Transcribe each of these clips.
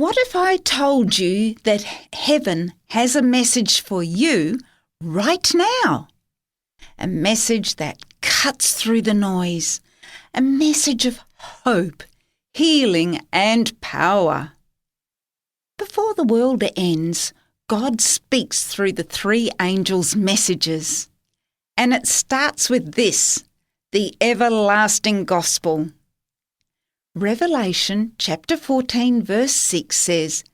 What if I told you that heaven has a message for you right now? A message that cuts through the noise. A message of hope, healing and power. Before the world ends, God speaks through the three angels' messages. And it starts with this, the everlasting gospel. Revelation chapter 14 verse 6 says,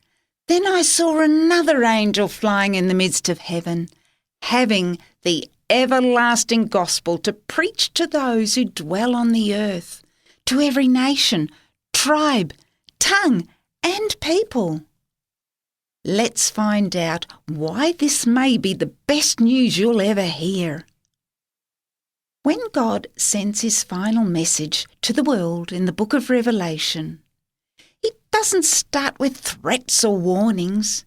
"Then I saw another angel flying in the midst of heaven, having the everlasting gospel to preach to those who dwell on the earth, to every nation, tribe, tongue, and people." Let's find out why this may be the best news you'll ever hear. When God sends his final message to the world in the book of Revelation, he doesn't start with threats or warnings.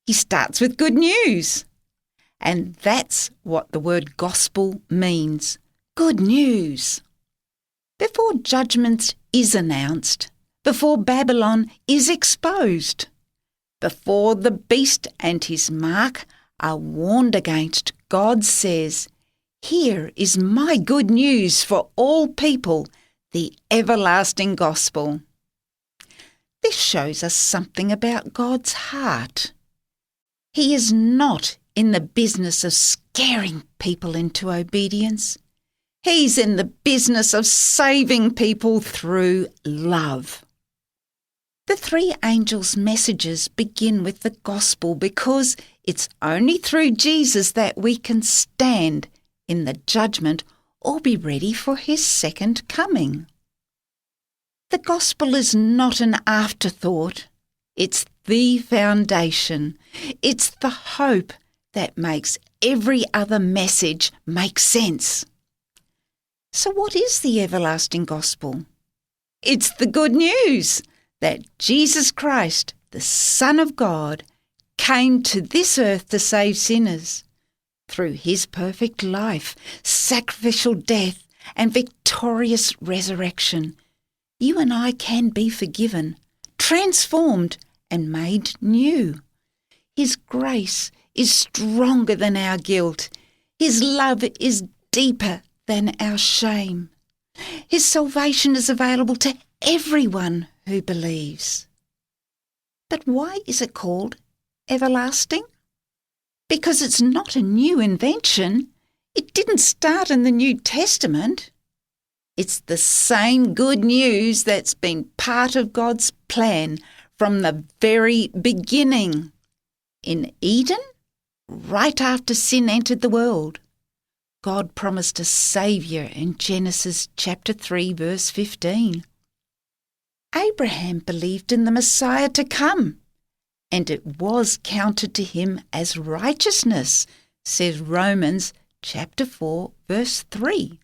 He starts with good news. And that's what the word gospel means. Good news. Before judgment is announced, before Babylon is exposed, before the beast and his mark are warned against, God says, "Here is my good news for all people, the everlasting gospel." This shows us something about God's heart. He is not in the business of scaring people into obedience. He's in the business of saving people through love. The three angels' messages begin with the gospel because it's only through Jesus that we can stand in the judgment or be ready for his second coming. The gospel is not an afterthought. It's the foundation. It's the hope that makes every other message make sense. So what is the everlasting gospel? It's the good news that Jesus Christ, the Son of God, came to this earth to save sinners. Through his perfect life, sacrificial death, and victorious resurrection, you and I can be forgiven, transformed, and made new. His grace is stronger than our guilt. His love is deeper than our shame. His salvation is available to everyone who believes. But why is it called everlasting? Because it's not a new invention. It didn't start in the New Testament. It's the same good news that's been part of God's plan from the very beginning. In Eden, right after sin entered the world, God promised a Saviour in Genesis chapter 3 verse 15. Abraham believed in the Messiah to come, and it was counted to him as righteousness, says Romans chapter 4 verse 3.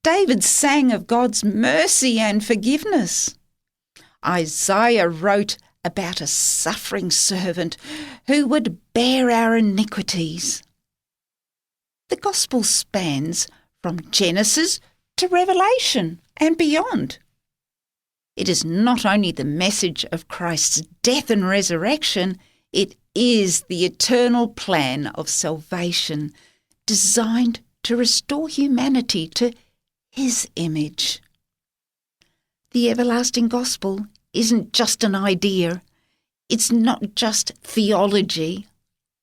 David sang of God's mercy and forgiveness. Isaiah wrote about a suffering servant who would bear our iniquities. The gospel spans from Genesis to Revelation and beyond. It is not only the message of Christ's death and resurrection, it is the eternal plan of salvation designed to restore humanity to his image. The everlasting gospel isn't just an idea. It's not just theology.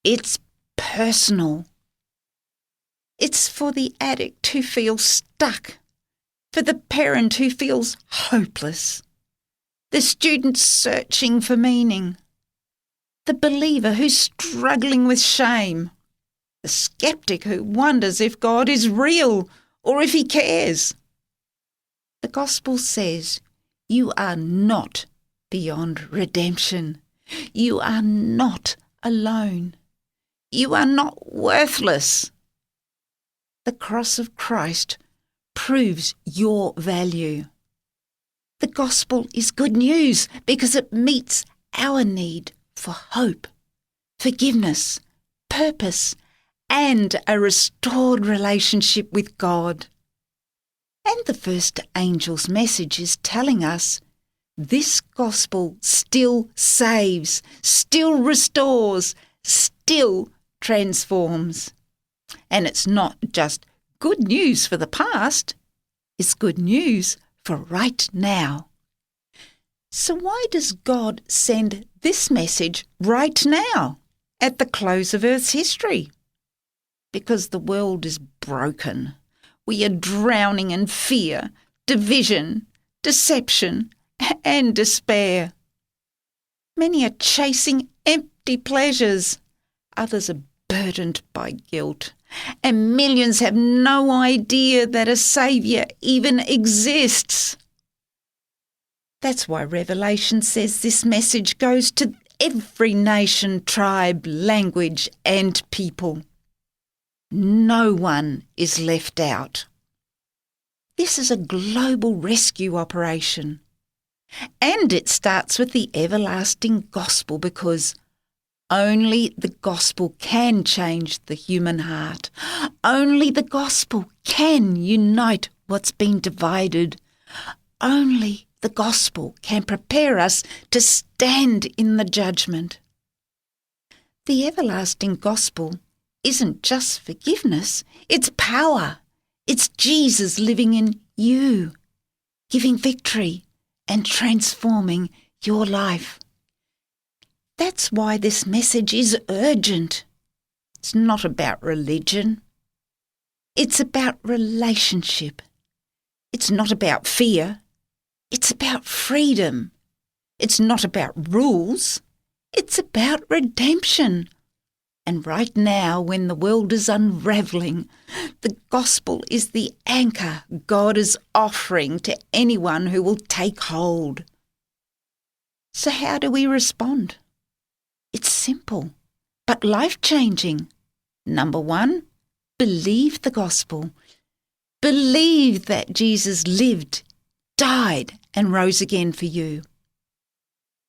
It's personal. It's for the addict who feels stuck, for the parent who feels hopeless, the student searching for meaning, the believer who's struggling with shame, the skeptic who wonders if God is real or if he cares. The gospel says you are not beyond redemption. You are not alone. You are not worthless. The cross of Christ proves your value. The gospel is good news because it meets our need for hope, forgiveness, purpose, and a restored relationship with God. And the first angel's message is telling us This gospel still saves, still restores, still transforms. And it's not just good news for the past, it's good news for right now. So why does God send this message right now, at the close of Earth's history? Because the world is broken. We are drowning in fear, division, deception, and despair. Many are chasing empty pleasures. Others are burdened by guilt. And millions have no idea that a Saviour even exists. That's why Revelation says this message goes to every nation, tribe, language, and people. No one is left out. This is a global rescue operation. And it starts with the everlasting gospel, because only the gospel can change the human heart. Only the gospel can unite what's been divided. Only the gospel can prepare us to stand in the judgment. The everlasting gospel isn't just forgiveness, it's power. It's Jesus living in you, giving victory and transforming your life. That's why this message is urgent. It's not about religion. It's about relationship. It's not about fear. It's about freedom. It's not about rules. It's about redemption. And right now, when the world is unravelling, the gospel is the anchor God is offering to anyone who will take hold. So how do we respond? It's simple, but life-changing. Number 1, believe the gospel. Believe that Jesus lived, died, and rose again for you.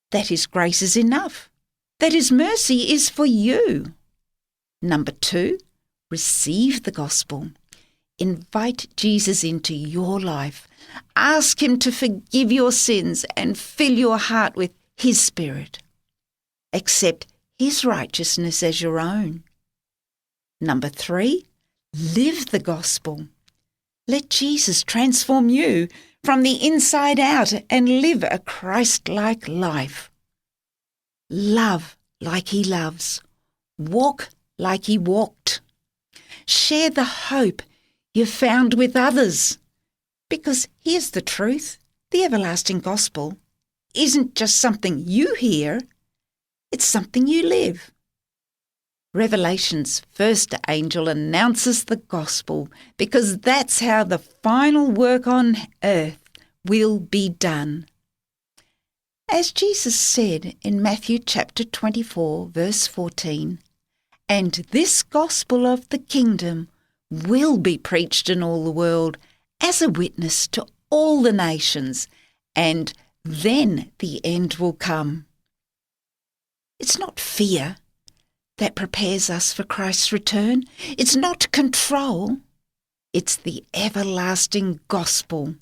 That His grace is enough. That His mercy is for you. Number 2, receive the gospel. Invite Jesus into your life. Ask Him to forgive your sins and fill your heart with His Spirit. Accept His righteousness as your own. Number 3, live the gospel. Let Jesus transform you from the inside out and live a Christ-like life. Love like He loves. Walk like He walked. Share the hope you've found with others. Because here's the truth, the everlasting gospel isn't just something you hear, it's something you live. Revelation's first angel announces the gospel because that's how the final work on earth will be done. As Jesus said in Matthew chapter 24, verse 14, "And this gospel of the kingdom will be preached in all the world as a witness to all the nations, and then the end will come." It's not fear that prepares us for Christ's return. It's not control. It's the everlasting gospel.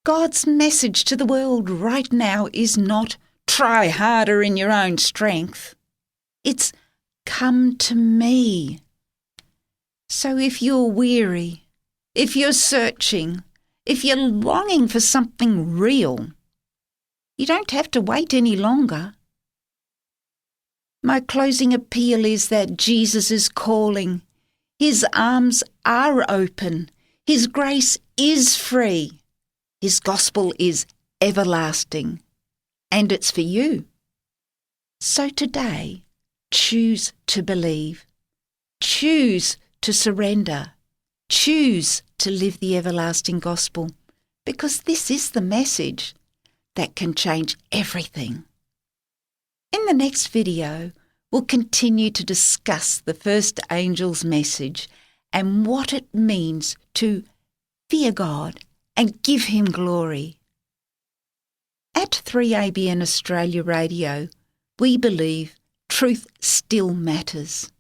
God's message to the world right now is not try harder in your own strength. It's come to me. So if you're weary, if you're searching, if you're longing for something real, you don't have to wait any longer. My closing appeal is that Jesus is calling. His arms are open. His grace is free. His gospel is everlasting. And it's for you. So today, choose to believe. Choose to surrender. Choose to live the everlasting gospel, because this is the message that can change everything. In the next video, we'll continue to discuss the first angel's message and what it means to fear God and give Him glory. At 3ABN Australia Radio, we believe truth still matters.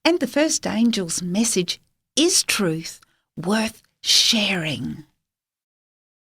And the first angel's message is truth worth sharing.